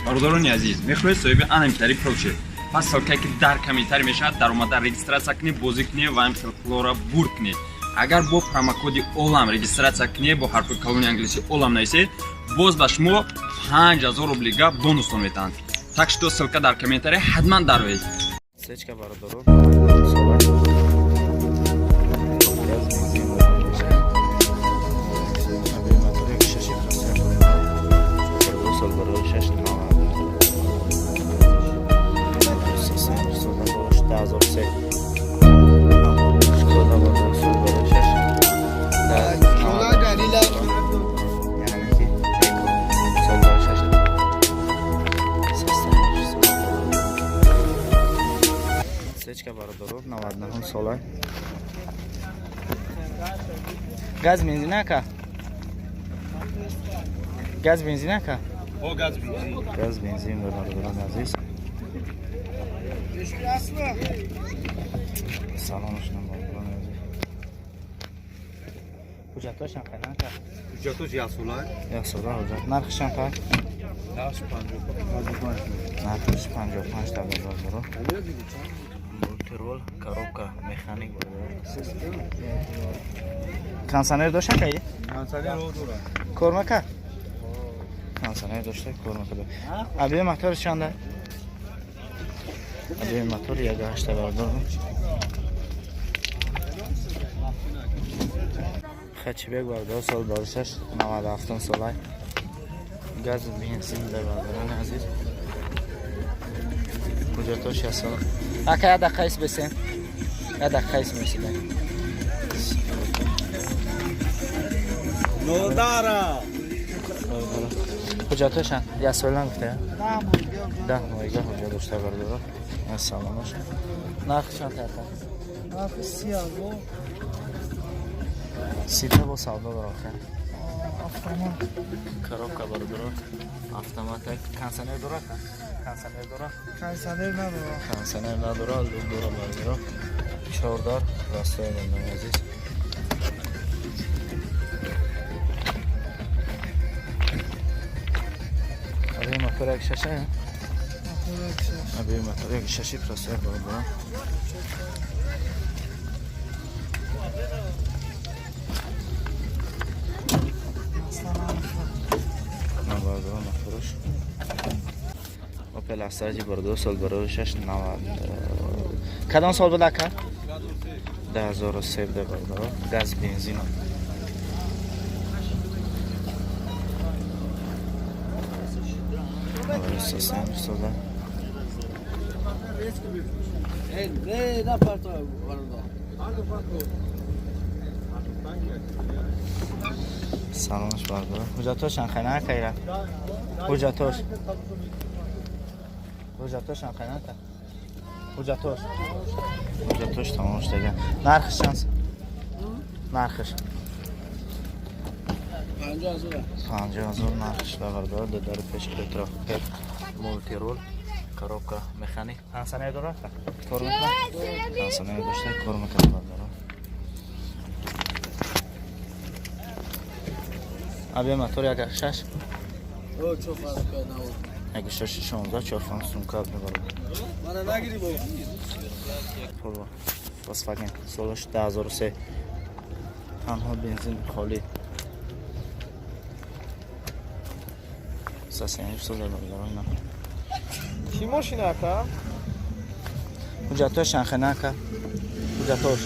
برادران عزیز میخواهید صاحب انیمتری پروشه پس سالکه که در کمیتر میشد در اومده رجیستراسیا کنی بازی کنی و همسر فلورا بور کنی اگر با پروموکودی اولام رجیستراسیا کنی با حرف کلمه انگلیسی اولام نیست باز به شما 5000 روبلیگا بونوس میدن так что ссылка در کامنتری حتما دارید سچکا برادران سچکا برادران 99 ساله گاز بنزین اکا گاز بنزین اکا او گاز بنزین برادران عزیز سلامش برادران عزیز حجتاش هم خیلی اکا حجتاش یا سولا حجت نرخش هم پاک نرخش 55 تا برادران مولترول коробка механик کنسانر داشته که کنسانر رو داره کار میکنه کنسانر داشته کار میکنه ابی موتور چنده ابی موتور 1.8 بردار خچبک بردار سال بارشش 97 ساله گاز بنزین در برداران عزیز کجا تو 60 سال اکا یه دقیقه ایست بسیم یه دقیقه ایست میسیدن نودارا کجا توشن؟ یه سوال نگفته؟ 10 مایگه کجا داشته بردارا این سلامش نرخشان ترکن؟ نرخ 32 سیده با سودا براخه автомат коробка бардора автомат کنسانر داره کنسانر داره кондиционер نداره کنسانر نداره لوب داره بردارا 4 دار راستای من عزیز ابی موتور یک شاشه ابی موتور یک شاشه پلاستیک بردارا بردارم فروش اوپل استراجی برده سال برای 6 90 کدام سال بوده که 2003 ده برده گاز بنزین سیستم ساده سلامش برده حجتاش انخینه کهیره حجتاش انخینه که حجتاش تمامش دیگه نرخش چند نرخش 50,000 نرخش بردار در پیش پترا مولتیرول коробка механик کنسانر داره کار میکنه کنسانر داشته کار میکنه بردار ابی موتور یک شش او چه فرق کنه یک شش 16 4 فانکسیون کار میبره من نگیری با پولو فولکسواگن سالش 2003 تنها بنزین خالی ساسیانش سال داره اینا چی ماشینه که حجتاش انخینه که حجتاش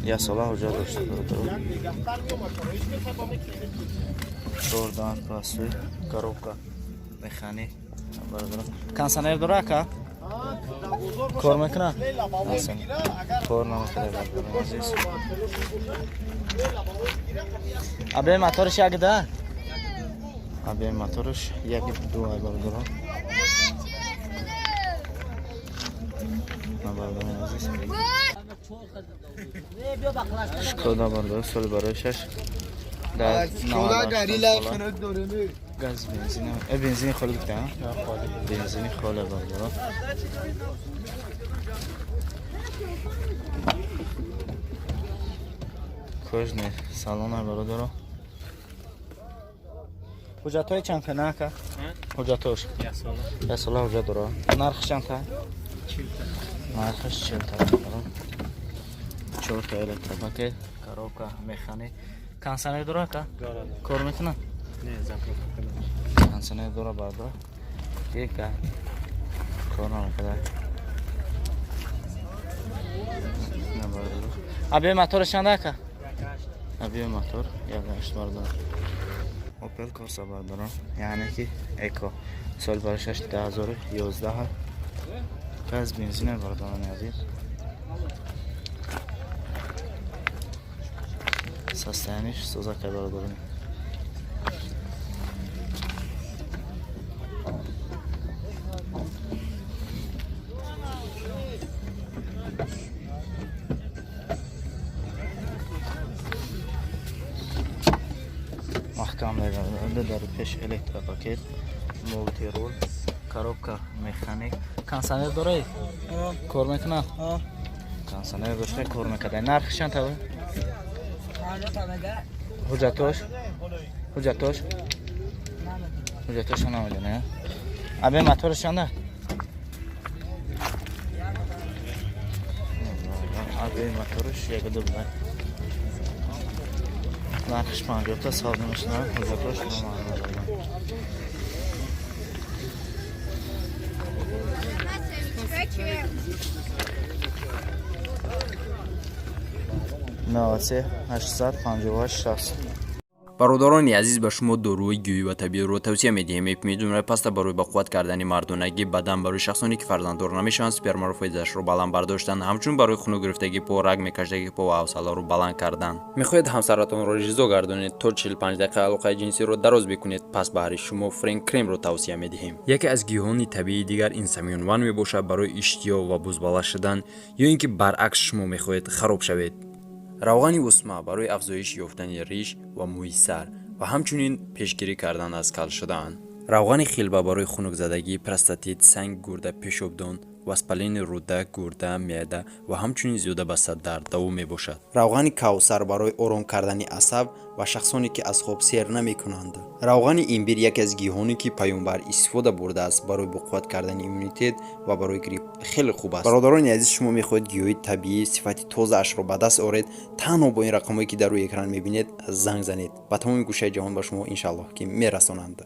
یا ساله حجت داشته داره شوردان پلاستیک коробка مکانیک کنسانر داره که کار میکنه اصلا کار نمیکنه عزیز ابی موتورش یک ده ابی موتورش یک دو بردارم نبردارم عزیز شکودا بردار سال برای 6 در شولا گریلا خنک داره نه گاز بنزین بنزین خالی بوده بنزین خالی بردار کجنه سالن برادر ҳуҷҷатҳои чанд пена ака? ҳуҷҷатош ясола ҳуҷҷат дора. Нархш чанд та? Нархш 40 та. 4 та электропакет, коробка, механик. Кондиционер дора ака? Кор мекунад? Не, заправка. Кондиционер дора бардора. Ека. Кор намекунад. Объем мотора чанд ака? Объем мотор 1.8 бардора. Opel Corsa bardora. Ya'ni ki Eco. Sol barishlash 2011. Gaz benzin bardora yazıyor. Состояние Suzuki bardora. Mahkamlarında da peş elektropaket, multirol, коробка, mexanik, kondisioner дорай? Кор мекунад? Kondisioner дошта, кор мекунад. Нархш чанд тава? Ҳуҷҷатош? Ҳуҷҷатош намедонӣ? Объем моторш чанда? Объем моторш 1.2. Narxış 50 ta savdolaşma huzurlaş نواسه 858 برادران عزیز به شما داروی گیاهی و طبیعی رو توصیه می‌دهیم. می‌دونید پاستا برای به قوت کردن مردانگی بدن برای شخصانی که فرزنددار نمیشن سپرم رو فایده‌اش رو بالا برداشتن، همچنین برای خون گرفتگی پا، رگ می‌کشیدگی پا و حوصله رو بالا کردن. می‌خواهید همسرتون رو ریزو گردونید تا 45 دقیقه علاقه جنسی رو دراز بکنید، پس برای شما فرین کریم رو توصیه می‌دهیم. یکی از گیاهان طبیعی دیگر اینسامیون وان میباشد برای اشتها و بزباله شدن یا اینکه برعکس شما می‌خواهید خراب شوید. روغن اسما برای افزایش یافتن ریش و موی سر و همچنین پیشگیری کردن از کل شدن. روغن خیلبه برای خنک زدگی، پروستات، سنگ گرده، پیشابدان، واسپالین روده، گرده، معده و همچنین زیاده بسته درد دوام می باشد. روغن کوثر برای آرام کردن عصب و شخصانی که از خواب سیر نمی کنند. روغن ایمبیر یکی از گیاهانی که پیامبر استفاده برده است برای قوت کردن ایمنیته و برای گریپ خیلی خوب است. برادران عزیز، شما میخواهید گیاهی طبیعی صفت تازه اش رو به دست آورید، تنها با این رقمایی که در روی اکران میبینید زنگ زنید. با تمام گوشه جهان به شما ان شاء الله که میرسانند.